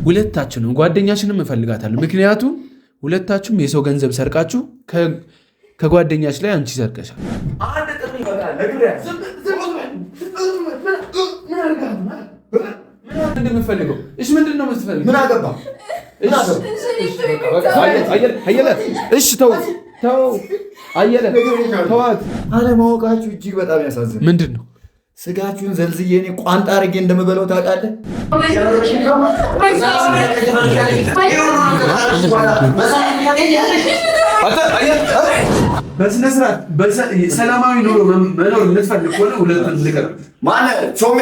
ሁለታችንም ጓደኛችንም እፈልጋታለሁ። ምክንያቱም ሁለታችሁም የሰው ገንዘብ ሰርቃችሁ ከጓደኛች ላይ አንቺ ሰርቀሻል። እንደምፈልገው እሺ፣ ምንድን ነው የምትፈልገው? ምን አገባ? እሺ ተው አየለ ተዋት። አለማወቃችሁ እጅግ በጣም ያሳዝናል። ምንድን ነው ስጋችሁን ዘልዝዬ እኔ ቋንጣ አድርጌ እንደምበለው ታውቃለህ? በስነ ስርዓት ሰላማዊ ኑሮ መኖር የምትፈልግ ከሆነ ሁለቱን ልቀር። ማነው ቾምቤ?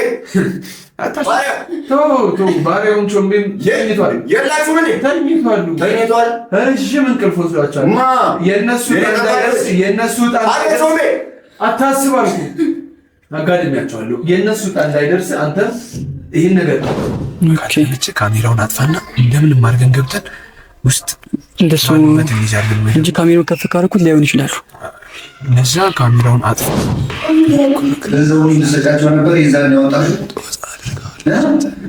ባሪያውን ቾምቤም ተኝቷል። የላችሁም እንዴ? ተኝቷል። ረዥም እንቅልፍ ወስዷቸዋል። የእነሱ ዕጣ አታስብ አልኩህ። አጋድሚያቸዋለሁ። የእነሱ ዕጣ እንዳይደርስ አንተ ይህን ነገር ካሜራውን አጥፋና እንደምንም አድርገን ገብተን ውስጥ እንደሱ እንጂ ካሜራውን ከፍ ካደረኩት ላይሆን ይችላሉ። እነዛ ካሜራውን አጥፋ። ገንዘቡን ይሰጣቸው ነበር።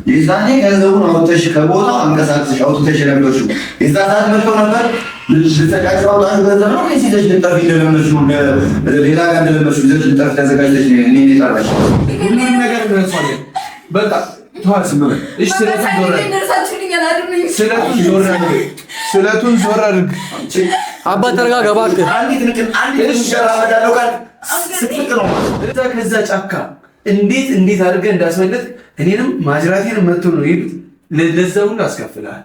የዛኔ ገንዘቡን አውጥተሽ ከቦታው አንቀሳቅሰሽ አውጥተሽ ለምዶሽ የዛ ሰዓት መጥቶ ነበር። ልትሰጣቸው አውጣሽ ገንዘብ ነው ወይስ ይዘሽ ልጠፊ እንደለመድሽው ሌላ ጋር እንደለመድሽው ይዘሽ ልጠፊ ተዘጋጅተሽ እኔ ጣራሽ ሁሉም ነገር ደርሷል። በቃ ተዋስም በል እሺ። ስለቱን ዞር አድርግ። አባ ተረጋጋ እባክህ። ከዛ ጫካ እንዴት አድርገህ እንዳስመለጥ እኔንም ማጅራቴን መጥቶ ነው ይሄድ። ለዛ ሁሉ አስከፍልሃል።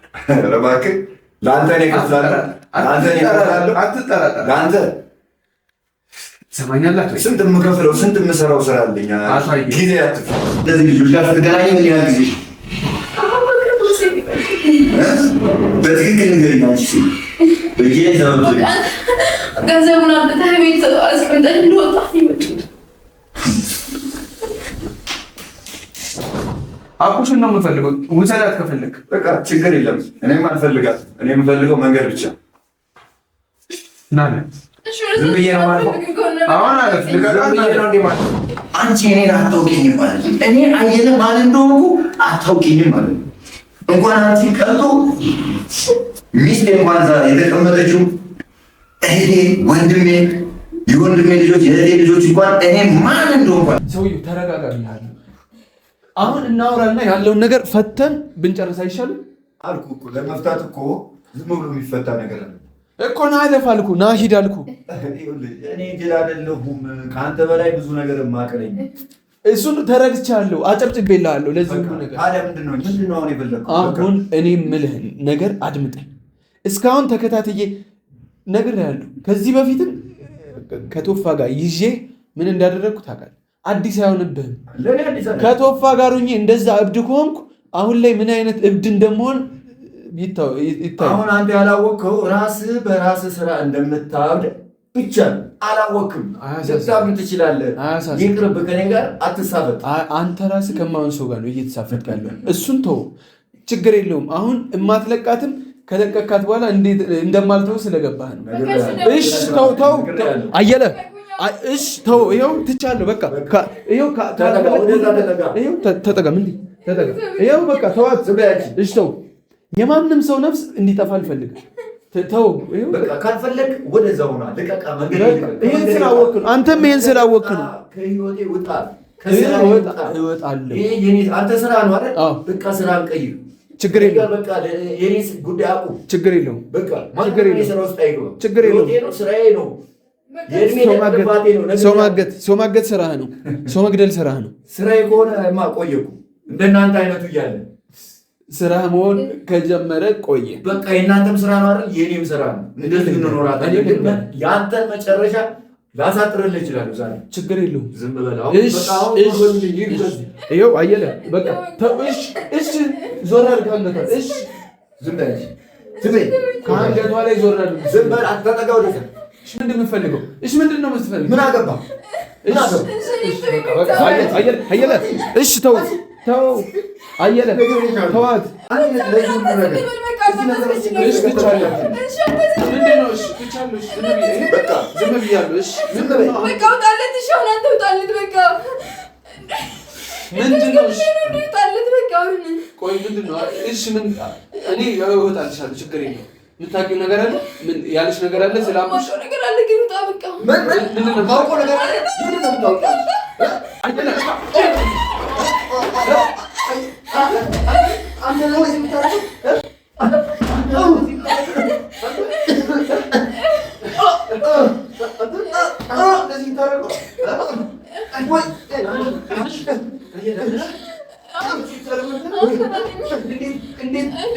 እባክህ ለአንተ ነው ከፍላለሁ። አትጠራጠር። ለአንተ ሰማኛላችሁ። ስንት የምከፍለው ስንት የምሰራው ስራ አለኝ። ጊዜ አትፍ። እንደዚህ ልጆች ጋር ስትገናኝ ምን ያህል ጊዜ በትክክል ንገሪኝ። ገንዘቡን አምጥተህ ቤት አስቀምጠህ እንደወጣ አቁሽን ነው የምፈልገው። ውሰዳት ከፈለግ በቃ ችግር የለም። እኔም አልፈልጋት። እኔ የምፈልገው መንገድ ብቻ ናለ። ዝም ብዬ ነው ማለት አሁን አለፍ አንቺ እኔን አታውቂኝም ማለት ነው። እኔ አየለ ማለት እንደሆንኩ አታውቂኝም ማለት ነው። እንኳን አንቺ ቀርቶ ሚስቴ እንኳን እዛ የተቀመጠችው እህቴ፣ ወንድሜ፣ የወንድሜ ልጆች፣ የእህቴ ልጆች እንኳን እኔ ማን እንደሆንኩ። ሰውዬው ተረጋጋ ብያለሁ። አሁን እናውራና ያለውን ነገር ፈተን ብንጨርስ አይሻልም? አልኩህ እኮ ለመፍታት እኮ ዝም ብሎ የሚፈታ ነገር አለ እኮ። ና አለፍ አልኩህ፣ ና ሂድ አልኩህ። እኔ ጅል አይደለሁም። ከአንተ በላይ ብዙ ነገር የማውቅለኝ እሱን ተረድቻለሁ፣ አጨብጭቤልሃለሁ። ለዚህ ሁሉ ነገር ታዲያ ምንድን ነው አሁን የፈለግኸው? አሁን እኔ የምልህን ነገር አድምጠኝ። እስካሁን ተከታትዬ ነግሬሃለሁ። ከዚህ በፊትም ከቶፋ ጋር ይዤ ምን እንዳደረግኩ ታውቃለህ። አዲስ አይሆንብህም። ከቶፋ ጋር ሆኜ እንደዛ እብድ ከሆንኩ አሁን ላይ ምን አይነት እብድ እንደምሆን ይታይ። አሁን አንተ ያላወቅኸው ራስህ በራስህ ስራ እንደምታብድ ብቻ አላወቅም። ልታምን ትችላለህ። ይቅርብህ፣ ከእኔ ጋር አትሳፈጥ። አንተ ራስህ ከማን ሰው ጋር ነው እየተሳፈጥክ ያለው? እሱን ተው፣ ችግር የለውም። አሁን እማትለቃትም ከለቀካት በኋላ እንደማልተው ስለገባህ ነው። እሺ ተው አየለ። እሺ ተው፣ ይኸው ትቻለሁ። በቃ ይኸው ተጠቀም፣ እንዲህ ተጠቀም። ይኸው በቃ ተዋት። እሺ ተው፣ የማንም ሰው ነፍስ እንዲጠፋ አልፈልግም። ተው፣ በቃ ካልፈለግ ወደዛ ሆና ልቀቃ። መንገድ ይሄን ስላወቅህ ነው። አንተም ይሄን ስላወቅህ ነው። ከህይወቴ ውጣ። እወጣለሁ። ይሄ አንተ ስራ ነው አይደል? በቃ ስራን ቀይር። ችግር የለውም። በቃ የኔስ ጉዳይ አቁም። ችግር የለውም። በቃ ችግር የለውም። ስራ ውስጥ አይገባም። ችግር የለውም። ነው ስራዬ ነው። ሰው ማገት ስራህ ነው። ሰው መግደል ስራህ ነው። ስራዬ ከሆነ ቆየኩ እንደናንተ አይነቱ እያለ ስራ መሆን ከጀመረ ቆየ። በቃ የእናንተም ስራ ነው አይደል? የኔም ስራ ነው። እንደዚህ እንኖራታለን። ግን ያንተ መጨረሻ ላሳጥርልህ እችላለሁ ዛሬ። ችግር የለውም። ዝም በለው። ይኸው አየለ በቃ እሺ፣ ዞር አድርግ አንገቷን። እሺ ዝም በል። ከአንገቷ ላይ ዞር አድርግ። ዝም በል። አትጠጋ ወደዛ እሺ ምንድን ነው የምትፈልገው? እሺ ምንድን ነው የምትፈልገው? ምን አገባ? አየለ እሺ ተው አየለ ተዋት። ዝም ብያለሁ። እሺ በቃ ውጣለት። እሺ አሁን አንተ ውጣለት። በቃ ምንድን ነው? እሺ ውጣለት። በቃ ቆይ ምንድን ነው? እሺ ምን እኔ እወጣልሻለሁ፣ ችግር የለውም። የምታውቂው ነገር አለ? ምን ያለሽ ነገር አለ? ስላምሽ ነገር አለ ግን ውጣ። በቃ ምንድን ነው የማውቀው ነገር አለ? ምንድን ነው የምታውቂው? አንተ ነው የምታውቀው?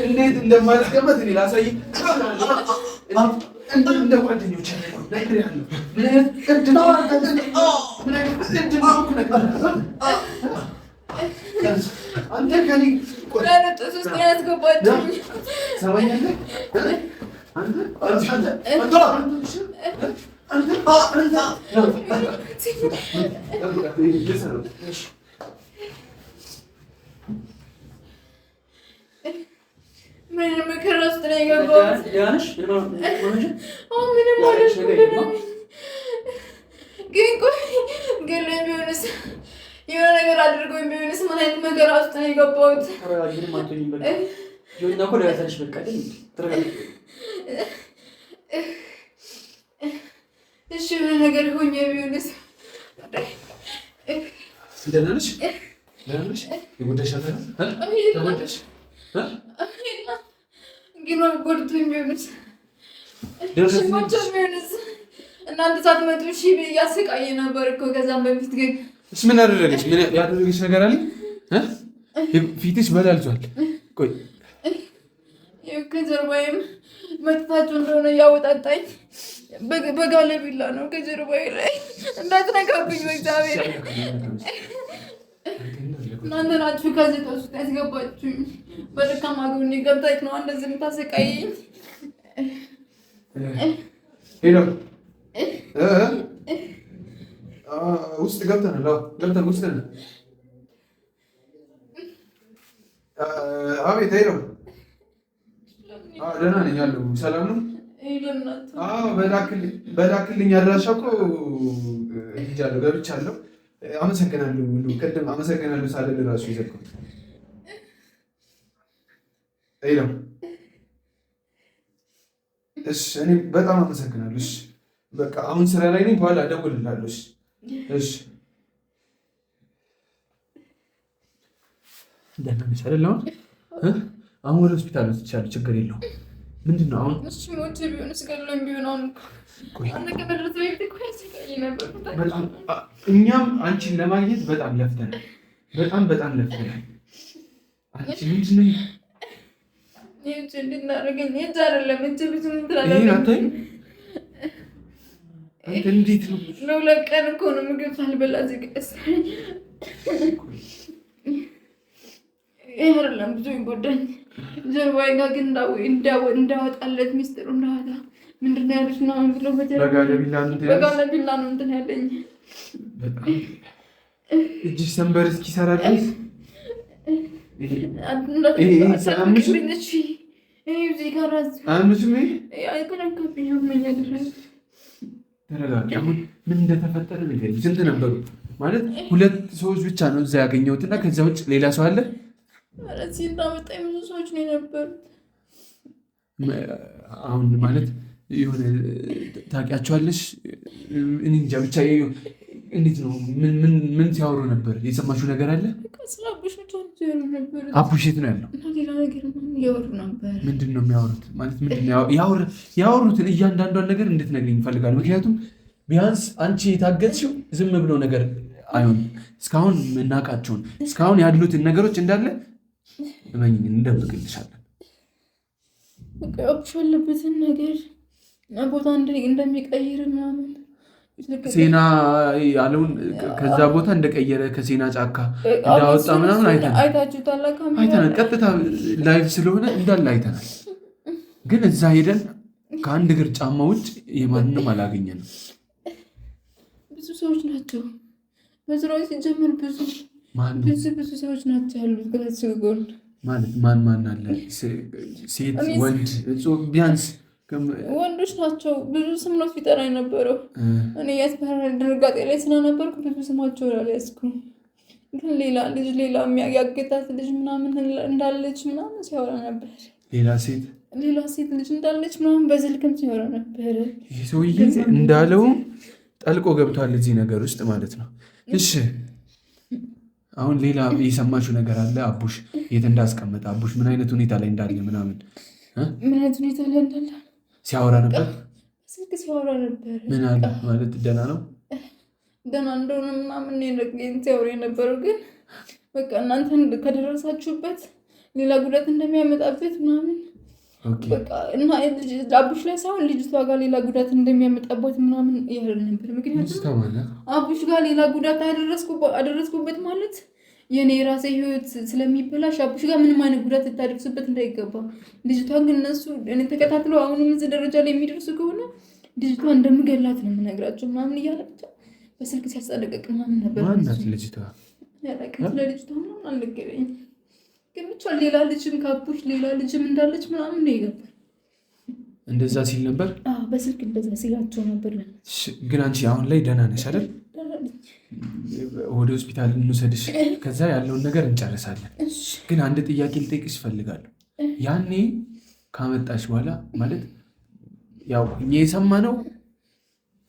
እንዴት እንደማልቀመጥ እኔ ላሳይህ። እንደ ጓደኞች አንተ ከእኔ ምን መከራ ውስጥ ነው የገባሁት? ምንም ማለት ነው። ግን ቆይ ገለኝ ቢሆንስ የሆነ ነገር አድርጎኝ ቢሆንስ ምን አይነት መከራ ውስጥ ነው የገባሁት? እሺ የሆነ ነገር ሆኜ ቢሆንስ? ደህና ነሽ? የጎዳሽ ነገር ተጎዳሽ? ግን ጎድቶኝ ቢሆንስ? ሽማቸው ቢሆንስ? እናንተ ሳትመጡ እሺ እያሰቃየ ነበር እኮ ከዛም በፊት ግን እሺ ምን አደረገች? ምን ያደረገች ነገር አለ? ፊትሽ በላልቷል። ቆይ ከጀርባዬም መጥታችሁ እንደሆነ እያወጣጣኝ በጋለ ቢላ ነው ከጀርባዬ ላይ። እንዳትነካብኝ በእግዚአብሔር። እናንተ ናችሁ ከዚህ ውስጥ ያስገባችሁኝ። በደካማ ጎኔ ገብታች ነው እንደዚህ የምታሰቃየኝ። ሄሎ ውስጥ ገብተናል። ገብተን ውስጥ ነን። አቤት። ሄሎ ደህና ነኝ አለሁ። ሰላም ነው? በላክልኝ አድራሻ እኮ ሂጃለሁ፣ ገብቻለሁ። አመሰግናለሁ። ቅድም አመሰግናለሁ ሳልል እራሱ ይዘኩት። ሄሎ እሺ፣ እኔ በጣም አመሰግናለሁ። እሺ በቃ አሁን ስራ ላይ ነኝ፣ በኋላ እደውልልሃለሁ። እሺ ደህና ነሽ አይደል? አሁን ወደ ሆስፒታል ወስጃለሁ፣ ችግር የለውም። ምንድን ነው አሁን? እሺ ሞቼ ቢሆንስ ገድሎኝ ቢሆን አሁን በጣም እኛም አንቺን ለማግኘት በጣም ለፍተናል፣ በጣም ለፍተናል። አንቺ ምንድን ነው እንዴት ነው? ለሁለት ቀን እኮ ነው ምግብ ሳልበላ ዝቅስ አይደለም ብዙ ይጎዳኝ። ጀርባዬ ጋር ግን እንዳወጣለት ሚስጥሩ እንዳወጣ ምንድን ነው ያሉት ምናምን ብሎ በጋለ ቢላ ነው እንትን ያለኝ። እጅሽ ሰንበር እስኪሰራ ድረስ ምን እንደተፈጠረ ነገር ስንት ነበሩ ማለት? ሁለት ሰዎች ብቻ ነው እዛ ያገኘሁትና ከዛ ውጭ ሌላ ሰው አለ? እንዳመጣኝ ብዙ ሰዎች ነው የነበሩት። አሁን ማለት የሆነ ታውቂያቸዋለሽ? እኔ እንጃ ብቻ እንዴት ነው? ምን ሲያወሩ ነበር? የሰማሽው ነገር አለ? አቡሽ የት ነው ያለው? ምንድን ነው የሚያወሩት? ማለት ምንድን ነው ያወሩትን እያንዳንዷን ነገር እንድትነግሪኝ እፈልጋለሁ። ምክንያቱም ቢያንስ አንቺ የታገትሽው ዝም ብሎ ነገር አይሆንም። እስካሁን የምናውቃቸውን እስካሁን ያሉትን ነገሮች እንዳለ እመኝ እንደብቅልሻለን። አቡሽ ያለበትን ነገር ቦታ እንደሚቀይር ምናምን ሴና ያለውን ከዛ ቦታ እንደቀየረ ከሴና ጫካ እንዳወጣ ምናምን አይተናል። ቀጥታ ላይቭ ስለሆነ እንዳለ አይተናል። ግን እዛ ሄደን ከአንድ እግር ጫማ ውጭ የማንንም አላገኘንም። ብዙ ሰዎች ናቸው በዙሪያው ሲጀምር ብዙ ሰዎች ናቸው ያሉት ከሱ ጎን ማለት ማን አለ? ሴት ወንድ ቢያንስ ወንዶች ናቸው። ብዙ ስም ነው ሲጠራ የነበረው። እኔ ያስፈራ ድንጋጤ ላይ ስለነበርኩ ብዙ ስማቸው አልያዝኩም። ግን ሌላ ያገታት ልጅ ምናምን እንዳለች ምናምን ሲያወራ ነበር። ሌላ ሴት ልጅ እንዳለች ምናምን በስልክም ሲያወራ ነበር። ይህ ሰውዬ እንዳለው ጠልቆ ገብቷል እዚህ ነገር ውስጥ ማለት ነው። እሺ አሁን ሌላ የሰማሽው ነገር አለ? አቡሽ የት እንዳስቀመጠ፣ አቡሽ ምን አይነት ሁኔታ ላይ እንዳለ ምናምን ምን አይነት ሁኔታ ላይ እንዳለ ሲያወራ ነበር። ስልክ ሲያወራ ነበር። ምን አለ ማለት ደህና ነው ደህና እንደሆነ ምናምን ነው ሲያወራ የነበረው። ግን በቃ እናንተን ከደረሳችሁበት ሌላ ጉዳት እንደሚያመጣበት ምናምን በቃ እና አቡሽ ላይ ሳይሆን ልጅቷ ጋር ሌላ ጉዳት እንደሚያመጣበት ምናምን ያለ ነበር። ምክንያቱም አቡሽ ጋር ሌላ ጉዳት አደረስኩበት ማለት የኔ የራሴ ህይወት ስለሚበላሽ አቡሽ ጋር ምንም አይነት ጉዳት ልታደርሱበት እንዳይገባ። ልጅቷ ግን እነሱ እኔ ተከታትለው አሁንም እዚህ ደረጃ ላይ የሚደርሱ ከሆነ ልጅቷ እንደምገላት ነው የምነግራቸው ምናምን እያለ ብቻ በስልክ ሲያስጠነቅቅ ምናምን ነበር። ማናት ልጅቷ? ስለ ልጅቷ ምናምን አልነገረኝም። ግን ብቻ ሌላ ልጅም ከአቡሽ ሌላ ልጅም እንዳለች ምናምን ነው የገባኝ። እንደዛ ሲል ነበር። በስልክ እንደዛ ሲላቸው ነበር። ግን አንቺ አሁን ላይ ደህና ነሽ አይደል? ወደ ሆስፒታል እንውሰድሽ፣ ከዛ ያለውን ነገር እንጨርሳለን። ግን አንድ ጥያቄ ልጠይቅሽ እፈልጋለሁ። ያኔ ካመጣሽ በኋላ ማለት ያው እኛ የሰማነው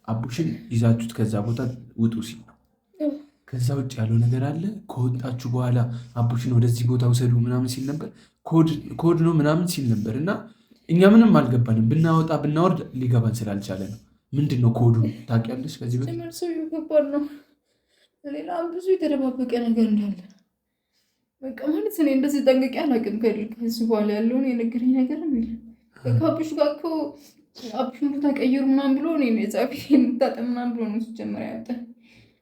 አቡሽን ይዛችሁት ከዛ ቦታ ውጡ ሲል ነው። ከዛ ውጭ ያለው ነገር አለ? ከወጣችሁ በኋላ አቡሽን ወደዚህ ቦታ ውሰዱ ምናምን ሲል ነበር። ኮድ ነው ምናምን ሲል ነበር እና እኛ ምንም አልገባንም። ብናወጣ ብናወርድ ሊገባን ስላልቻለ ነው። ምንድን ነው ኮዱ ታውቂያለሽ? ከዚህ ከባድ ነው። ሌላ ብዙ የተደባበቀ ነገር እንዳለ በቃ ማለት እኔ እንደዚህ ጠንቅቄ አላውቅም። ከሱ በኋላ ያለውን የነገረኝ ነገር ነው። ከአቡሽ ጋር እኮ አቡሽን ቦታ ቀይሩ ምናምን ብሎ እኔ ጻፊ የምታጠም ምናምን ብሎ ነው ሲጀመር ያወጣ።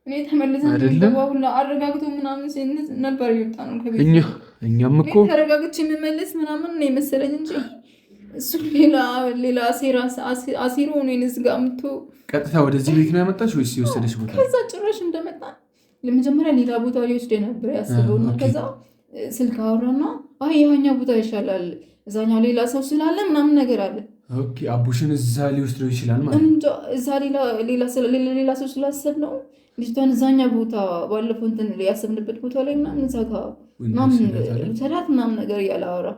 እኔ ተመልሰን ሁላ አረጋግቶ ምናምን ሲነት ነበር ይወጣ ነው ከቤት። እኛም እኮ ተረጋግቼ የምመለስ ምናምን ነው የመሰለኝ እንጂ እሱ ሌላ አሲሮ ነው እዚህ ጋር አምጥቶ ቀጥታ ወደዚህ ቤት ነው ያመጣሽ ወይስ የወሰደሽ ቦታ? ከዛ ጭራሽ እንደመጣ ለመጀመሪያ ሌላ ቦታ ሊወስደ ነበር ያስበውና ከዛ ስልክ አወራና ይሄኛው ቦታ ይሻላል እዛኛው ሌላ ሰው ስላለ ምናምን ነገር አለ። ኦኬ አቡሽን እዛ ሊወስደው ይችላል ማለት እንጃ። እዛ ሌላ ሰው ስላሰብ ነው ልጅቷን እዛኛ ቦታ ባለፈው እንትን ያሰብንበት ቦታ ላይ ምናምን እዛ ጋር ምናምን ሰላት ምናምን ነገር እያላወራ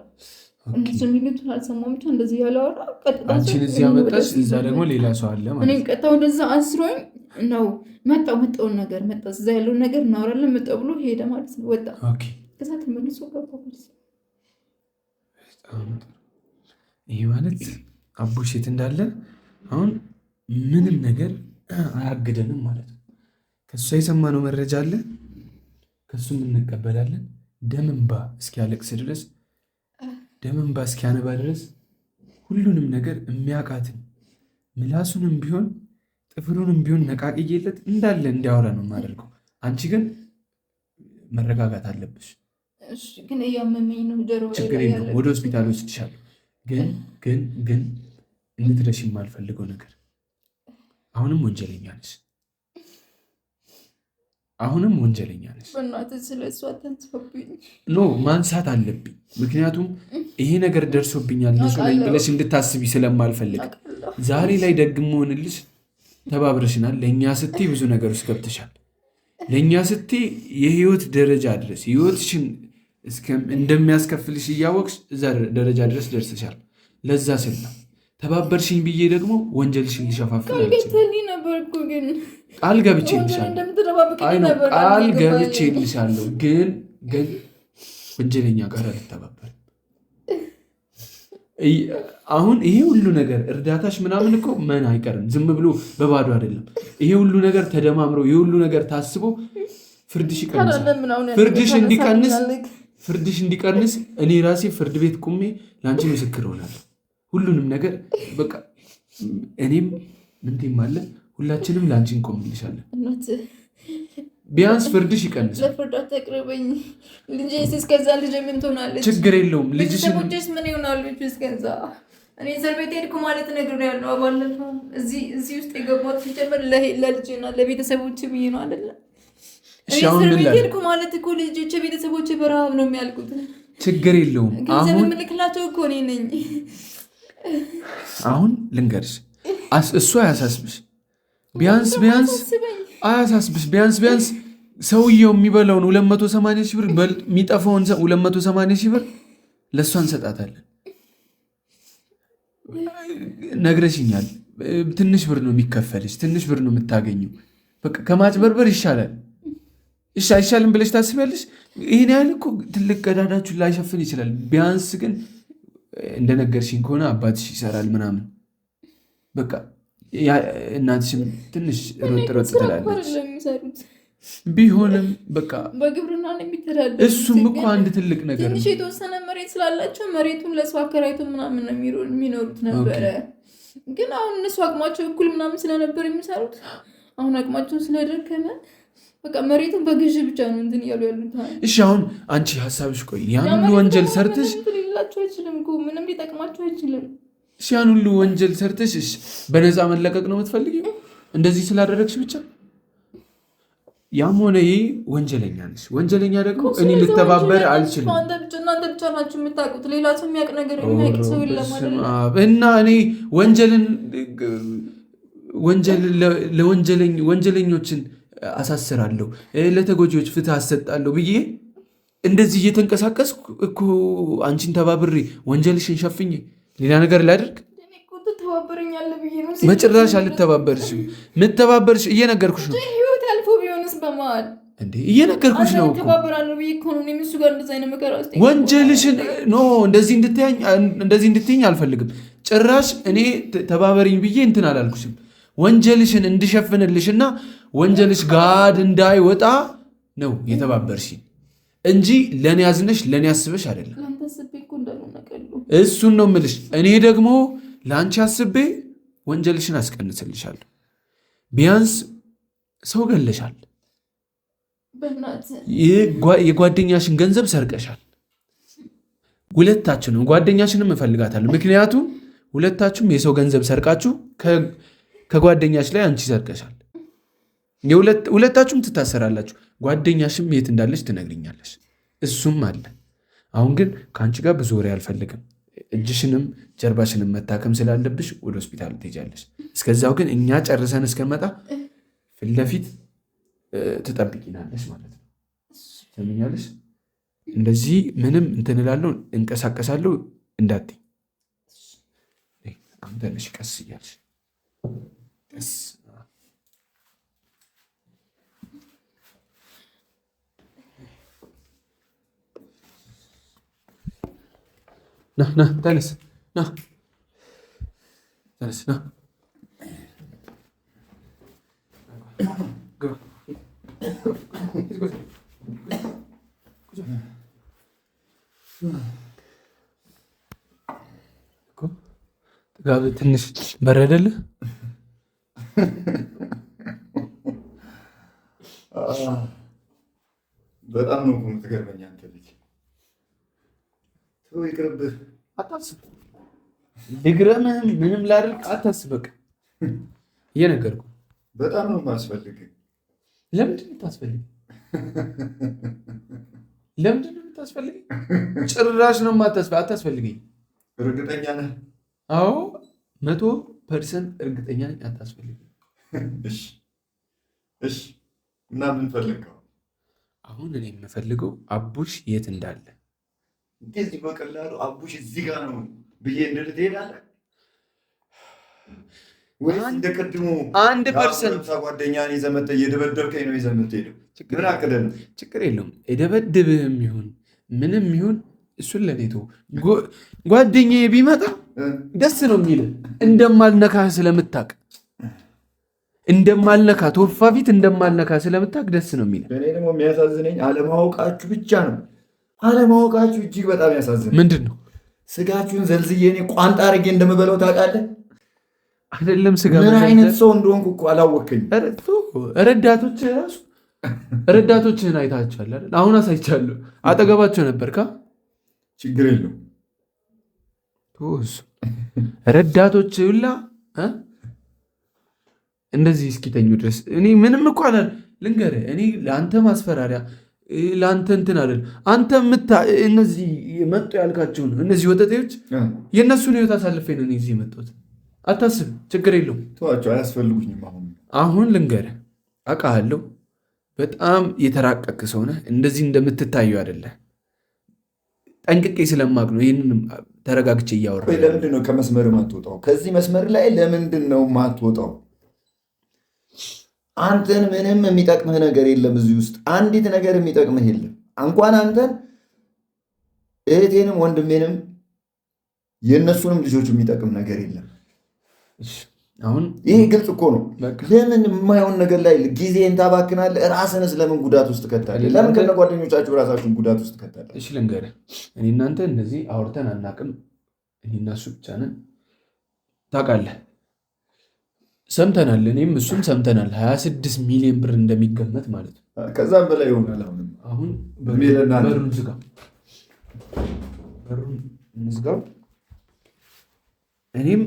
እነሱ የሚሉትን አልሰማሁም። ብቻ እንደዚህ እያላወራ ቀጥታ አንቺን እዚህ ያመጣሽ እዛ ደግሞ ሌላ ሰው አለ ማለት እኔ ቀጥታ ወደዛ አስሮኝ ነው መጣውን ነገር መጣ እዛ ያለውን ነገር እናወራለን መጣው ብሎ ሄደ ማለት ነው። ወጣ ከዛ ተመልሶ ገባ ማለት ነው። ይሄ ማለት አቡሽ የት እንዳለ አሁን ምንም ነገር አያግደንም ማለት ነው። ከሱ የሰማነው መረጃ አለ፣ ከሱም እንቀበላለን። ደም እንባ እስኪያለቅስ ድረስ ደም እንባ እስኪያነባ ድረስ ሁሉንም ነገር የሚያውቃትን ምላሱንም ቢሆን ጥፍሩንም ቢሆን ነቃቅዬለት እንዳለ እንዲያወራ ነው የማደርገው። አንቺ ግን መረጋጋት አለብሽ። ግን እያመመኝ ነው ጀርባ። ችግር የለውም ወደ ሆስፒታል ወስድሻለሁ። ግን እንድትረሺ የማልፈልገው ነገር አሁንም ወንጀለኛ ነሽ። ኖ ማንሳት አለብኝ። ምክንያቱም ይሄ ነገር ደርሶብኛል ብለሽ እንድታስቢ ስለማልፈልግ ዛሬ ላይ ደግም ሆንልሽ ተባብረሽናል። ለእኛ ስትይ ብዙ ነገር ውስጥ ገብተሻል። ለእኛ ስትይ የህይወት ደረጃ ድረስ ህይወትሽን እንደሚያስከፍልሽ እያወቅሽ እዛ ደረጃ ድረስ ደርሰሻል። ለዛ ስል ነው ተባበርሽኝ ብዬ ደግሞ ወንጀልሽን ሊሸፋፍን ቃል ገብቼልሻለሁ። ግን ወንጀለኛ ጋር አልተባበርም። አሁን ይሄ ሁሉ ነገር እርዳታሽ ምናምን እኮ ምን አይቀርም፣ ዝም ብሎ በባዶ አይደለም። ይሄ ሁሉ ነገር ተደማምሮ ይሄ ሁሉ ነገር ታስቦ ፍርድሽ ይቀንሳል። ፍርድሽ እንዲቀንስ እኔ ራሴ ፍርድ ቤት ቁሜ ለአንቺ ምስክር ሆናለሁ። ሁሉንም ነገር በቃ እኔም ምንቴም አለ ሁላችንም ለአንቺ እንቆምልሻለን። ቢያንስ ፍርድሽ ይቀንሳል። ለፍርድ አትቅርበኝ። ልጄ እስከዛ ልጄ ምን ትሆናለች? ችግር የለውም። ልጅሽ ምን ይሆናሉ? እስከዛ እኔ እስር ቤት ሄድኩ ማለት ነግሬያለሁ። ባለፈው እዚህ ውስጥ የገባሁት ሲጀመር ለልጄና ለቤተሰቦቼ ብዬ ነው አይደለ? እኔ እስር ቤት ሄድኩ ማለት እኮ ልጆቼ ቤተሰቦቼ በረሃብ ነው የሚያልቁት። ችግር የለውም። ገንዘብ የምልክላቸው እኮ እኔ ነኝ። አሁን ልንገርሽ፣ እሱ አያሳስብሽ። ቢያንስ አያሳስብሽ። ቢያንስ ሰውየው የሚበላውን 280 ሺህ ብር የሚጠፋውን 280 ሺህ ብር ለእሷ እንሰጣታለን። ነግረሽኛል። ትንሽ ብር ነው የሚከፈልሽ፣ ትንሽ ብር ነው የምታገኘው። በቃ ከማጭበርበር ይሻላል። አይሻልም ብለሽ ታስቢያለሽ? ይህን ያህል እኮ ትልቅ ቀዳዳችሁን ላይሸፍን ይችላል። ቢያንስ ግን እንደነገርሽኝ ከሆነ አባትሽ ይሰራል ምናምን፣ በቃ እናትሽም ትንሽ ሮጥ ትላለች። ቢሆንም በቃ በግብርና ነው የሚተዳደሩት። እሱም እኮ አንድ ትልቅ ነገር ነው። ትንሽ የተወሰነ መሬት ስላላቸው መሬቱን ለሰው አከራይቶ ምናምን ነው የሚኖሩት ነበረ። ግን አሁን እነሱ አቅማቸው እኩል ምናምን ስለነበር የሚሰሩት፣ አሁን አቅማቸው ስለደከመ በቃ መሬቱን በግዥ ብቻ ነው እንትን እያሉ ያሉት። እሺ አሁን አንቺ ሀሳብሽ ቆይ፣ ያን ሁሉ ወንጀል ሰርተሽ ሊላቸው አይችልም እኮ ምንም ሊጠቅማቸው አይችልም። እሺ ያን ሁሉ ወንጀል ሰርተሽ እሺ በነፃ መለቀቅ ነው የምትፈልጊው? እንደዚህ ስላደረግሽ ብቻ? ያም ሆነ ይህ ወንጀለኛ ነሽ። ወንጀለኛ ደግሞ እኔ ልተባበር አልችልም። እናንተ ብቻ ናችሁ የምታውቁት፣ ሌላ ሰው የሚያውቅ ነገር የሚያውቅ ሰው የለም እና እኔ ወንጀለኞችን አሳስራለሁ፣ ለተጎጂዎች ፍትህ አሰጣለሁ ብዬ እንደዚህ እየተንቀሳቀስኩ እኮ አንቺን ተባብሬ ወንጀልሽን ሸፍኜ ሌላ ነገር ላደርግ? በጭራሽ አልተባበርሽም። የምተባበርሽ እየነገርኩሽ ነው። ህይወት ያልፎ ቢሆንስ በመሀል እንዴ እየነገርኩሽ ነው። ተባበራለሁ ብዬ እኮ ነው እሱ ጋር እንደዛ አይነት መከራ ውስጥ ወንጀልሽን እንደዚህ እንድትይኝ አልፈልግም። ጭራሽ እኔ ተባበሪኝ ብዬ እንትን አላልኩሽም። ወንጀልሽን እንድሸፍንልሽና ወንጀልሽ ጋድ እንዳይወጣ ነው የተባበርሽ እንጂ ለእኔ ያዝነሽ ለእኔ አስበሽ አይደለም። እሱን ነው የምልሽ። እኔ ደግሞ ለአንቺ አስቤ ወንጀልሽን አስቀንስልሻለሁ። ቢያንስ ሰው ገለሻል፣ የጓደኛሽን ገንዘብ ሰርቀሻል። ሁለታችንም ጓደኛሽንም እፈልጋታለሁ። ምክንያቱም ሁለታችሁም የሰው ገንዘብ ሰርቃችሁ ከጓደኛሽ ላይ አንቺ ሰርቀሻል። ሁለታችሁም ትታሰራላችሁ። ጓደኛሽም የት እንዳለች ትነግርኛለች። እሱም አለ። አሁን ግን ከአንቺ ጋር ብዙ ወሬ አልፈልግም። እጅሽንም ጀርባሽንም መታከም ስላለብሽ ወደ ሆስፒታል ትሄጃለሽ። እስከዛው ግን እኛ ጨርሰን እስከመጣ ፊት ለፊት ትጠብቂናለሽ ማለት ነው። ሰምኛለሽ? እንደዚህ ምንም እንትን እላለሁ እንቀሳቀሳለሁ እንዳትይ። ትንሽ ቀስ እያልሽ ቀስ ና ተነስ፣ ና ጥጋብ ትንሽ በረደልህ? በጣም ነው የምትገርመኝ አንተ ልጅ። ተው ይቅርብህ፣ አታስብ። ልግረምህም ምንም ላድርግ አታስብ። በቃ እየነገርኩህ በጣም ነው የማስፈልግህ። ለምንድን ነው የምታስፈልገኝ? ለምንድን ነው የምታስፈልገኝ? ጭራሽ ነው አታስፈልገኝ። እርግጠኛ ነህ? አዎ 100% እርግጠኛ ነኝ። አታስፈልገኝ። እሺ እና ምን ፈልገው? አሁን እኔ የምፈልገው አቡሽ የት እንዳለ። እንደዚህ በቀላሉ አቡሽ እዚህ ጋር ነው ብዬ እንድል ትሄዳለህ ወይስ እንደ ቅድሙ 1% ጓደኛን ይዘህ መተህ እየደበደብከኝ ነው ይዘህ የምትሄደው? ምን አቅደህ ነው? ችግር የለውም። የደበድብህም ይሁን ምንም ይሁን እሱን ለኔ ተው። ጓደኛዬ ቢመጣ ደስ ነው የሚልህ። እንደማልነካህ ስለምታውቅ ቶፋ ፊት እንደማልነካ ስለምታውቅ ደስ ነው የሚልህ። እኔ ደግሞ የሚያሳዝነኝ አለማወቃችሁ ብቻ ነው። አለማወቃችሁ እጅግ በጣም ያሳዝነኝ። ምንድን ነው? ስጋችሁን ዘልዝዬ እኔ ቋንጣ አድርጌ እንደምበላው ታውቃለህ አይደለም? ስጋ ምን አይነት ሰው እንደሆንኩ እኮ አላወቅኸኝም። ረዳቶችህን አይታችኋል አይደል? አሁን አሳይቻለሁ። አጠገባቸው ነበርካ። ችግር የለውም ረዳቶች ሁላ እንደዚህ እስኪተኙ ድረስ እኔ ምንም እኮ ልንገርህ፣ እኔ ለአንተ ማስፈራሪያ ለአንተ እንትን አይደል። አንተ እነዚህ መጡ ያልካቸውን እነዚህ ወጠጤዎች የእነሱን ህይወት አሳልፌ ነው እዚህ የመጣሁት። አታስብ፣ ችግር የለውም። ተዋቸው፣ አያስፈልጉኝም። አሁን ልንገርህ፣ አውቃለሁ በጣም የተራቀቅ ሰው ነህ። እንደዚህ እንደምትታየው አይደለ። ጠንቅቄ ስለማቅ ነው ይህንን ተረጋግቼ እያወራ። ለምንድን ነው ከመስመር ማትወጣው? ከዚህ መስመር ላይ ለምንድን ነው ማትወጣው? አንተን ምንም የሚጠቅምህ ነገር የለም እዚህ ውስጥ አንዲት ነገር የሚጠቅምህ የለም። እንኳን አንተን እህቴንም ወንድሜንም የእነሱንም ልጆች የሚጠቅም ነገር የለም። አሁን ይህ ግልጽ እኮ ነው። ለምን የማይሆን ነገር ላይ ጊዜን ታባክናለህ? ራስንስ ለምን ጉዳት ውስጥ ከታለህ? ለምን ከነጓደኞቻችሁ ራሳችሁን ጉዳት ውስጥ ከታለህ? እሺ ልንገርህ፣ እኔ እናንተ እንደዚህ አውርተን አናውቅም። እኔ እና እሱ ብቻ ነን። ታውቃለህ፣ ሰምተናል፣ እኔም እሱም ሰምተናል 26 ሚሊዮን ብር እንደሚገመት ማለት ነው። ከዛም በላይ ይሆናል። አሁን በሩን ዝጋው፣ በሩን እንዝጋው። እኔም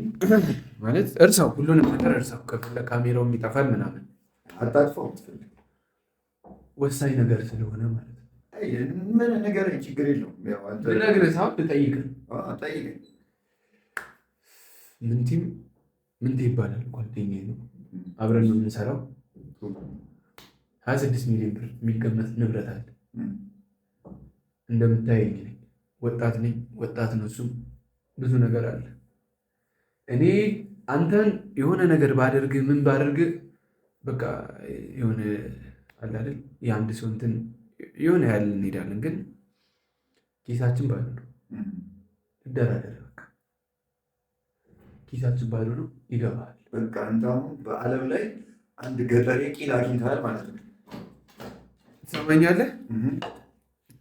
ማለት እርሳው፣ ሁሉንም ነገር እርሳው። ካሜራውም ይጠፋል ምናምን አታጥፋው። ወሳኝ ነገር ስለሆነ ማለት ነው። ምን ነገር ችግር የለውም። ልነግርህ ሳይሆን ልጠይቅህ። ምንቴ ይባላል፣ ጓደኛዬ ነው። አብረን ነው የምንሰራው። 26 ሚሊዮን ብር የሚገመት ንብረት አለ። እንደምታየኝ ነኝ፣ ወጣት ነኝ። ወጣት ነው እሱም፣ ብዙ ነገር አለ። እኔ አንተን የሆነ ነገር ባደርግ ምን ባደርግ በቃ የሆነ አለ አይደል የአንድ ሰው እንትን የሆነ ያህል እንሄዳለን፣ ግን ኪሳችን ባዶ ነው። ትደራደር፣ በቃ ኪሳችን ባዶ ነው። ይገባል። በቃ አንተ አሁን በዓለም ላይ አንድ ገጠሬ ቂል አግኝተሃል ማለት ነው። ትሰማኛለህ?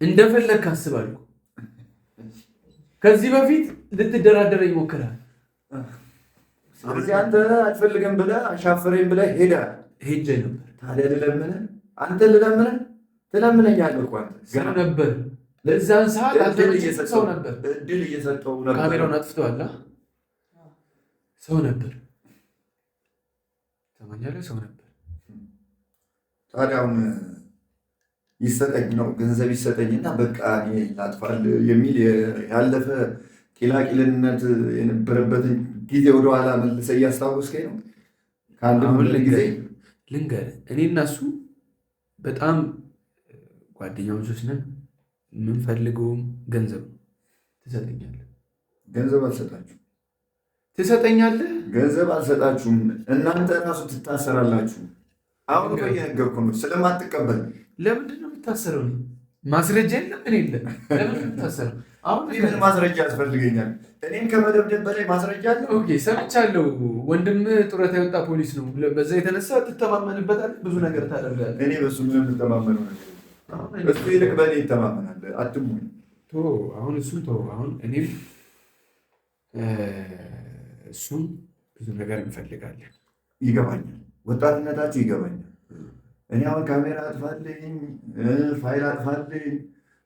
እንደፈለግ ካስባልኩ ከዚህ በፊት ልትደራደረኝ ሞክራል። ስለዚህ አንተ አልፈልግም ብለህ አሻፈረኝ ብለህ ሄጄ ነበር። ታዲያ ልለምንህ? አንተ ልለምንህ? ትለምነኛለህ እኮ አንተ ገና ነበር። ለዛን ሰዓት እድል እየሰጠው ነበር። ካሜራውን አጥፍተዋል። ሰው ነበር። ትሰማኛለህ? ሰው ነበር። ታዲያ አሁን ይሰጠኝ ነው ገንዘብ ይሰጠኝና በቃ እኔ ላጥፋል የሚል ያለፈ ቂላቂልነት የነበረበትን ጊዜ ወደኋላ መልሰህ እያስታወስከኝ ነው። ከአንድ ጊዜ ልንገርህ፣ እኔ እና እሱ በጣም ጓደኛሞች ነን። የምንፈልገውም ገንዘብ ትሰጠኛለህ። ገንዘብ አልሰጣችሁም። ትሰጠኛለህ። ገንዘብ አልሰጣችሁም። እናንተ ራሱ ትታሰራላችሁ። አሁን እኮ እየነገርኩህ ነው ስለማትቀበል። ለምንድን ነው የምታሰረው? ማስረጃ የለም። ምን የለም። ለምን የምታሰረው? አሁን ምን ማስረጃ ያስፈልገኛል? እኔም ከመደብደብ በላይ ማስረጃ አለ። ኦኬ፣ ሰምቻለሁ። ወንድም ጡረታ የወጣ ፖሊስ ነው። በዛ የተነሳ ትተማመንበታለህ፣ ብዙ ነገር ታደርጋለህ። እኔ በሱ ምንም የምተማመነው ነገር እሱ ይልቅ በእኔ ይተማመናል። አትሙኝ። አሁን እሱም ተው። አሁን እኔም እሱም ብዙ ነገር እንፈልጋለን። ይገባኛል፣ ወጣትነታችሁ ይገባኛል። እኔ አሁን ካሜራ አጥፋልኝ፣ ፋይል አጥፋልኝ፣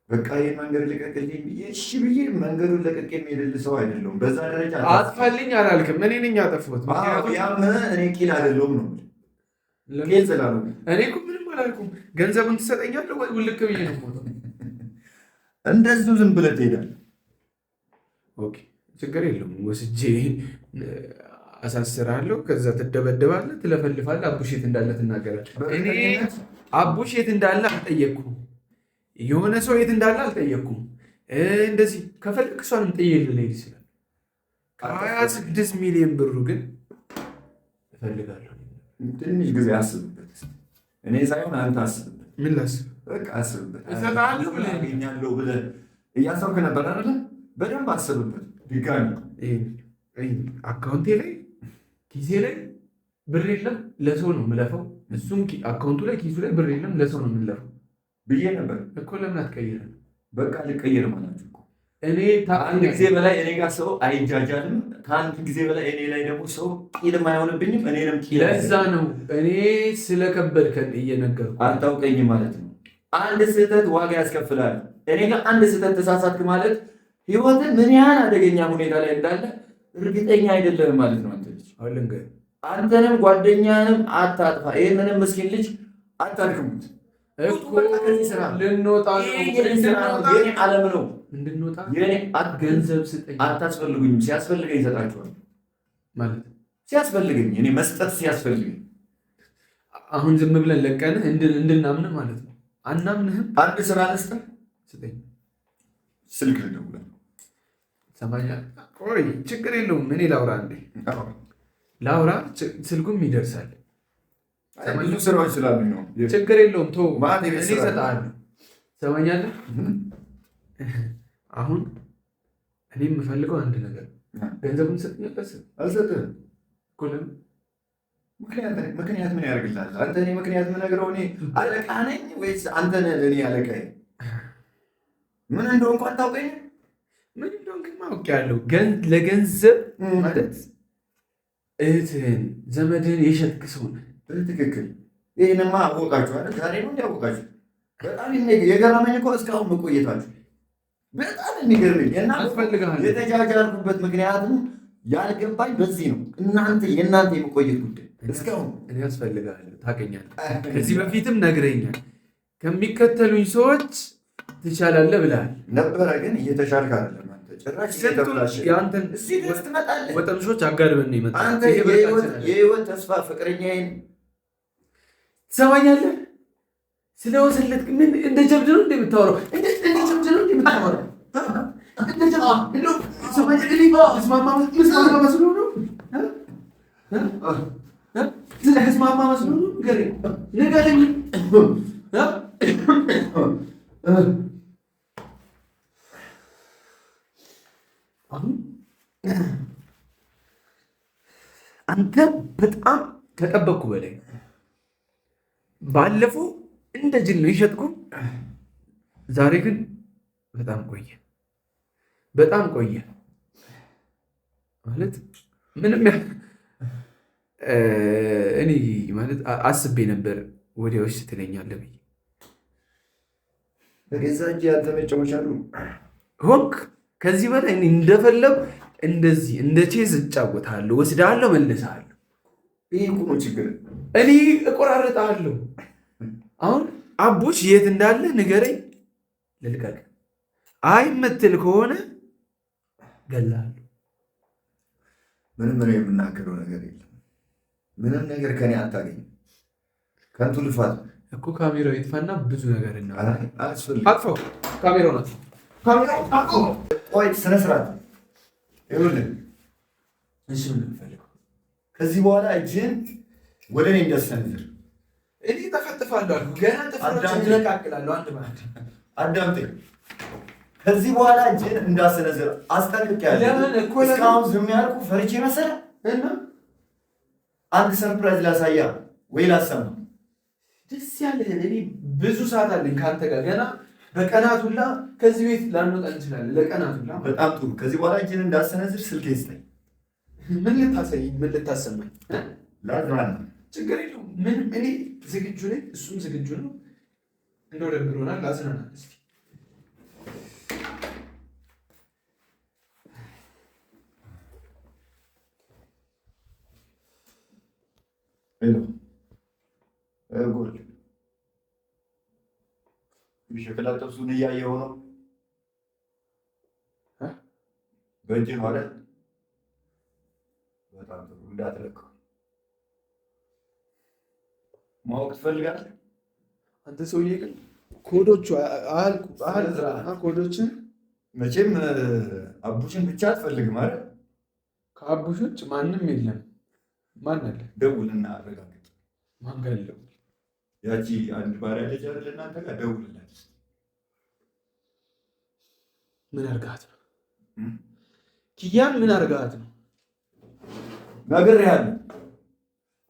በቃ ይህን መንገድ ልቀቅልኝ ብዬ እሺ ብዬ መንገዱን ለቅቄ የሚሄድልህ ሰው አይደለሁም። በዛ ደረጃ አጥፋልኝ አላልክም። እኔ ነኝ ያጠፋሁት። ያም እኔ ቂል አይደለሁም ነው ቂል ስላሉ እኔ እኮ ምንም አላልኩም። ገንዘቡን ትሰጠኛለህ ወይ ውልቅ ብዬ ነው የምወጣው። እንደዚሁ ዝም ብለህ ትሄዳለህ። ኦኬ፣ ችግር የለውም። ወስጄ አሳስርሃለሁ። ከዛ ትደበደባለህ፣ ትለፈልፋለህ። አቡሽ የት እንዳለ ትናገራለህ። እኔ አቡሽ የት እንዳለ አልጠየቅኩም። የሆነ ሰው የት እንዳለ አልጠየቅኩም። እንደዚህ ከፈለግ እሷንም ጥዬልህ ልሄድ ይችላል። 26 ሚሊዮን ብሩ ግን እፈልጋለሁ። ትንሽ ጊዜ አስብበት። እኔ ሳይሆን አንተ አስብበት። ምን ላስብ? በቃ አስብበት። እሰጥሃለሁ ብለህ አገኛለሁ ብለህ እያሰብክ ነበር አይደለ? በደንብ አስብበት። ድጋሚ አካውንቴ ላይ ኪሴ ላይ ብር የለም፣ ለሰው ነው የምለፈው። እሱም አካውንቱ ላይ ኪሱ ላይ ብር የለም፣ ለሰው ነው የምንለፈው ብዬ ነበር እኮ። ለምን አትቀይርም? በቃ ልቀይር ማለት እኮ እኔ ከአንድ ጊዜ በላይ እኔ ጋር ሰው አይጃጃልም። ከአንድ ጊዜ በላይ እኔ ላይ ደግሞ ሰው ቂልም አይሆንብኝም። እኔንም ቂል ለዛ ነው እኔ ስለከበድከን እየነገርኩ። አታውቀኝም ማለት ነው። አንድ ስህተት ዋጋ ያስከፍላል። እኔ ጋር አንድ ስህተት ተሳሳትክ ማለት ህይወትን ምን ያህል አደገኛ ሁኔታ ላይ እንዳለ እርግጠኛ አይደለም ማለት ነው። አንተ ልጅ አንተንም ጓደኛንም አታጥፋ። ይህንንም ምስኪን ልጅ አታድክሙት። ልንወጣ የኔ ዓለም ነው። እንድንወጣ ገንዘብ ስጠኝ። አታስፈልጉኝም። ሲያስፈልገኝ ይሰጣችኋል ማለት ሲያስፈልገኝ፣ እኔ መስጠት ሲያስፈልገኝ። አሁን ዝም ብለን ለቀንህ እንድናምን ማለት ነው። አናምንህም። አንድ ስራ ልስጥህ፣ ስጠኝ። ስልክ ልደውልልህ። ሰማኛል። ቆይ ችግር የለውም። እኔ ላውራ እንዴ? ላውራ፣ ስልኩም ይደርሳል። ብዙ ስራዎች ስላሉኝ ነው። ችግር የለውም። ቶ እኔ እሰጥሃለሁ። ሰማኛለህ? አሁን እኔ የምፈልገው አንድ ነገር፣ ገንዘቡን ሰጥኛለህ? አልሰጥህም። ምክንያት ምን ያደርግልሃል? አንተ እኔ ምክንያት የምነግረው እኔ አለቃ ነኝ ወይስ አንተ ነህ እኔ አለቃዬ? ምን እንደሆንኩ አታውቀኝም? ምን እንደሆንክ አውቄያለሁ። ለገንዘብ ማለት እህትህን ዘመድህን የሸጥክ ሰው ነህ። ትክክል። ይህንማ አወቃችሁ አይደል? ዛሬ ነው እንዲያወቃችሁ። በጣም የገረመኝ እኮ እስካሁን መቆየታችሁ በጣም የሚገርመኝ እና የተጃጃልኩበት ምክንያቱም ያልገባኝ በዚህ ነው። የእናንተ የመቆየት ጉዳይ እስካሁን እኔ ያስፈልጋለሁ። ታውቀኛለህ፣ ከዚህ በፊትም ነግረኛል። ከሚከተሉኝ ሰዎች ትቻላለህ ብለሃል ነበረ፣ ግን እየተሻልክ አይደለም። አንተ ጭራሽ እየተበላሸ እዚህ ድረስ ትመጣለህ። ወጠምሾች አጋድበን ነው የመጣው። አንተ የህይወት ተስፋ ፍቅረኛዬን ትሰማኛለህ? ስለወሰለትክ ምን እንደ ጀብድ ነው እንደምታወራው? እንደ ጀብድ ነው እንደምታወራው? ስለህስማማ መስሎ ነው። ንገረኝ። አንተ በጣም ከጠበቅኩ በላይ ባለፈው እንደ ጅል ነው የሸጥኩ። ዛሬ ግን በጣም ቆየ ማለት ምንም እኔ ማለት አስቤ ነበር ወዲያዎች ትለኛለህ ብዬ በገዛ እጅ ያንተ መጫወቻ አሉ ሆንክ። ከዚህ በላይ እኔ እንደፈለጉ እንደዚህ እንደ ቼዝ እጫወታለሁ፣ ወስዳለሁ፣ መልሳለሁ። ይህ እኮ ነው ችግር። እኔ እቆራረጣለሁ። አሁን አቡሽ የት እንዳለ ንገረኝ፣ ልልቀቅ። አይ የምትል ከሆነ ገላለሁ። ምንም ነው የምናገረው ነገር የለም። ምንም ነገር ከኔ አታገኝም። ከንቱ ልፋት እኮ። ካሜራው ይጥፋና ብዙ ነገር እና አጥፈው። ካሜራው ናት። ቆይ ስነ ስርዓት ይኸውልህ። እሺ ምን ፈልገው? ከዚህ በኋላ እጅን ወደ እኔ እንዳትሰነዝር። እኔ ተፈጥፋለሁ አልኩ። ገና ተፈጥፋለሁ፣ እነቃቅላለሁ። አንድ ማለት አዳምጠኝ። ከዚህ በኋላ እጅን እንዳትሰነዝር አስጠንቅቄያለሁ። ለምን እኮ እስካሁን ዝም ያልኩህ ፈርቼ መሰለህ? እና አንድ ሰርፕራይዝ ላሳያ ወይ ላሰማ። ደስ ያለህን። እኔ ብዙ ሰዓት አለኝ ከአንተ ጋር ገና በቀናት ሁላ ከዚህ ቤት ላንወጣ እንችላለን። ለቀናት ሁላ። በጣም ጥሩ። ከዚህ በኋላ እጅን እንዳትሰነዝር ስልኬን ስጠኝ። ምን ልታሳየኝ? ምን ልታሰማኝ? ላዝናና። ችግር የለውም። ምንም እኔ ዝግጁ ነኝ፣ እሱም ዝግጁ ነው። እንደው ደብሮናል፣ ላዝናና እስኪ። ጎል ሸክላ ጥብሱን እያየኸው ነው። በእጅህ ነው አይደል? በጣም ጥሩ። እንዳትለቀው። ማወቅ ትፈልጋለህ? አንተ ሰውዬ ግን ኮዶቹ ኮዶችን መቼም አቡሽን ብቻ አትፈልግም አይደል? ከአቡሽ ውጭ ማንም የለም። ማን አለ? ደውልና አረጋግጥ። ማን ጋር ያለው? ያቺ አንድ ባሪያ ልጅ አይደል እናንተ ጋር? ደውልላት። ምን አድርጋት ነው? ኪያን ምን አድርጋት ነው?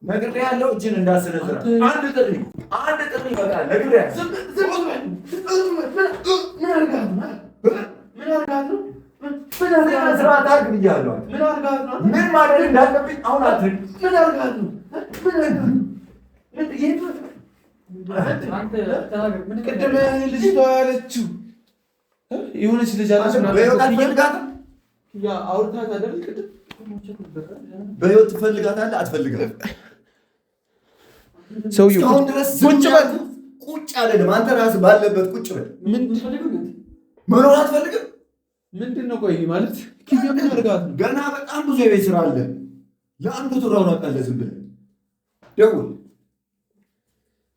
ነግሬሃለሁ። እጅን እንዳትሰነዝር። አንድ ጥሪ በቃ ነግሬሃለሁ። ምን አድርጋት ነው? ስርዓት አድርግ ብያለሁ። ምን ማድረግ እንዳለብኝ አሁን አድርግ። ምን አድርጋት ነው? ቅድም ልጅቷ ያለችው የሆነች ልጅ አለች በህይወት አትፈልጋትም? ያ አውርታት አይደል ቅድም በህይወት ትፈልጋታለህ አትፈልጋትም? ሰውዬው እስካሁን ድረስ ቁጭ በል ቁጭ አልልም። አንተ ራስህ ባለበት ቁጭ በል። መኖር አትፈልግም? ምንድን ነው ቆይ ማለት ኪያ ምን አድርጋት ነው? ገና በጣም ብዙ የቤት ስራ አለ። ለአንዱ ትሯሯጣለህ ዝም ብለህ። ደውል።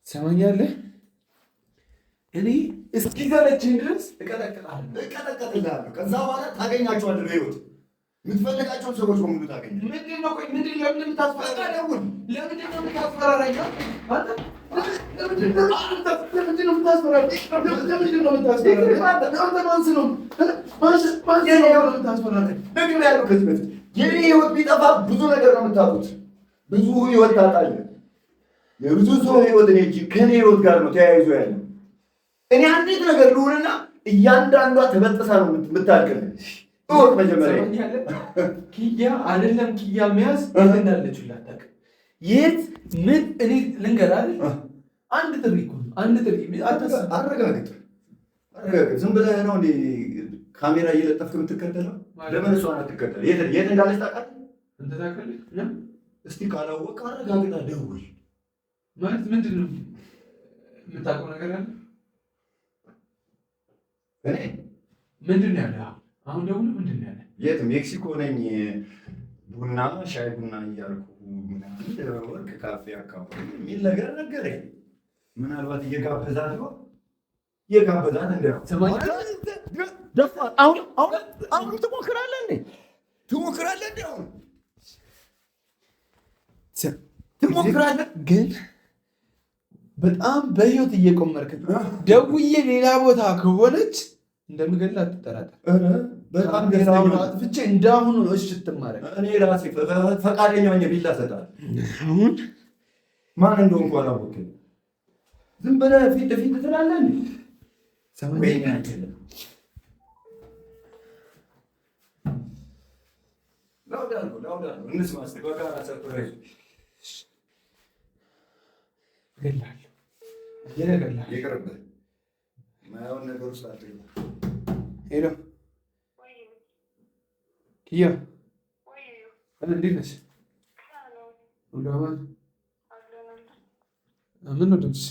ትሰማኛለህ? እኔ እስኪሰለችኝ ድረስ እቀጠቅጥልሃለሁ። ከዛ በኋላ ታገኛቸዋለህ። በህይወት የምትፈልጋቸውን ሰዎች በሙሉ ታገኛለህ። ምንድን ነው ቆይ ምንድን ነው የምታስፈራራኝ? ደውል። ለምንድን ነው የምታስፈራራኝ? ለምንድን ነው የምታስፈራራኝ? ከዚህ በፊት የኔ ህይወት ቢጠፋ ብዙ ነገር ነው የምታጡት። ብዙ ህይወት ታጣለህ። የብዙ ሰው ህይወት እኔ እንጂ ከኔ ህይወት ጋር ነው ተያይዞ ያለው። እኔ አንዲት ነገር ልሁንና እያንዳንዷ ተበጥሳ ነው የምታልቅልህ። እወቅ መጀመሪያ ኪያ አይደለም ኪያ መያዝ የት እንዳለች ላታውቅ የት ምን እኔ ልንገርህ አይደል? አንድ ጥሪ እኮ ነው አንድ ጥሪ። አረጋግጥ። ዝም ብለህ ነው እንደ ካሜራ እየለጠፍክ የምትከተለው? ለምን እሷን አትከተለው? የት እንዳለች ታውቃለህ? አንተ ታውቃለህ? እስቲ ካላወቅ አረጋግጣ ደውል። ማለት ምንድን ነው የምታውቀው ነገር አለ? እኔ ምንድን ነው ያለ? አሁን ደውል። ምንድን ነው ያለ? የት ሜክሲኮ ነኝ። ቡና ሻይ ቡና እያልኩ ወርቅ ካፌ አካባቢ የሚል ነገር ነገረኝ። ምናልባት እየጋበዛት ነው እየጋበዛት አሁን ትሞክራለህ እንዴ? አሁን ትሞክራለህ ግን በጣም በህይወት እየቆመርክ ደውዬ ሌላ ቦታ ከሆነች እንደምገድል አትጠራጠር። በጣም ፍቼ እንዳሁኑ እሺ ትማረግ። እኔ ራሴ ፈቃደኛ ሆኜ ቢላ እሰጥሃለሁ። አሁን ማን እንደሆንኩ አላወቅም። ዝም ብለህ ፊት ለፊት ትላለህ እንዴ? ላውዳ እንስማ እስኪ በጋራ ሰርፕራይዝ እገድልሃለሁ። ይቅርብህ። የማይሆን ነገር ውስጥ አትግባ። ሄሎ ኪያ እንዴት ነሽ? ሁሉ አማን? ምን ነው ድምፅሽ?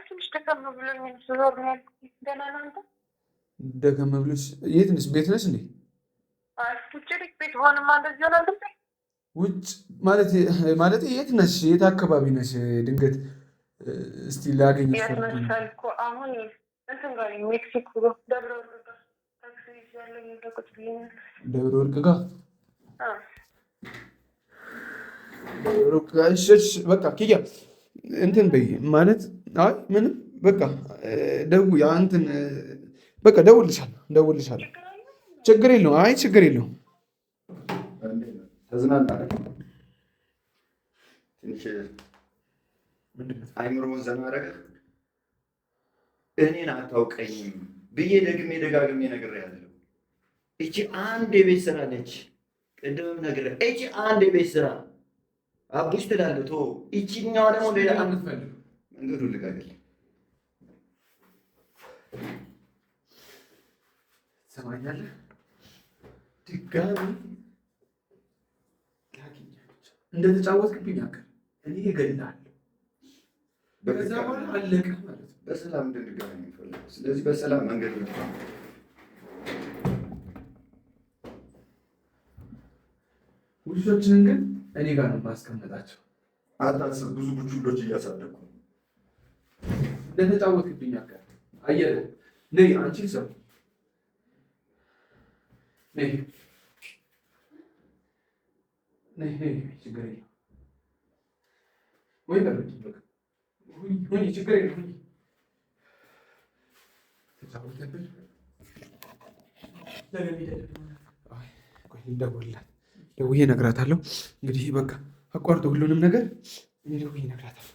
ትንሽ ደከም ብሎኝ ዞር ነው ያልኩት። ደህና ነህ አንተ? ደከም ብሎሽ? የት ነሽ? ቤት ነሽ እንዴ? ውጭ ቤት ሆንማ እንደዚህ ሆነ ድምፅ ውጭ ማለት የት ነሽ? የት አካባቢ ነሽ? ድንገት እስቲ ላገኝሽ መሰልኩ። አሁን እንትን ጋር ሜክሲኮ ደብረ ወርቅ ጋር ታክሲ ይዣለሁ። ቁጭ ብዬሽ ደብረ ወርቅ ጋር እሺ በቃ ኪያ እንትን በይ ማለት አይ ምንም በቃ ደውይ እንትን በቃ ደውልልሻለሁ። ችግር የለውም። አይ ችግር የለውም። ተዝናናለህ? ትንሽ አይምሮውን ዘና አደረገህ? እኔን አታውቀኝም ብዬ ደጋግሜ ነግሬሃለሁ። እቺ አንድ የቤት ስራ ነች። ቅድምም ነግሬሃለሁ። እቺ አንድ የቤት ስራ አቡሽ ትላለህ። ቶ እቺኛዋ ደግሞ ሌላ መንገዱን ልቀቅልኝ። ትሰማኛለህ? ድጋሚ እንደተጫወትክብኝ አውቃለሁ። እኔ እገድልሃለሁ። ከዛ በኋላ አለቀ ማለት ነው። በሰላም እንድንገናኝ የሚፈልገው ስለዚህ በሰላም መንገድ ነው። ውሾችንን ግን እኔ ጋር ነው የማስቀምጣቸው። አታስብ፣ ብዙ ቡችሎች እያሳደግኩ ነው። እንደተጫወትክብኝ አውቃለሁ። አየህ ነይ አንቺ ሰው ነይ ችግር የለውም ወይ ሁኚ ችግር የለውም። ተጫወተብን ደውዬ እነግራታለሁ። እንግዲህ በቃ አቋርጦ ሁሉንም ነገር ደውዬ እነግራታለሁ።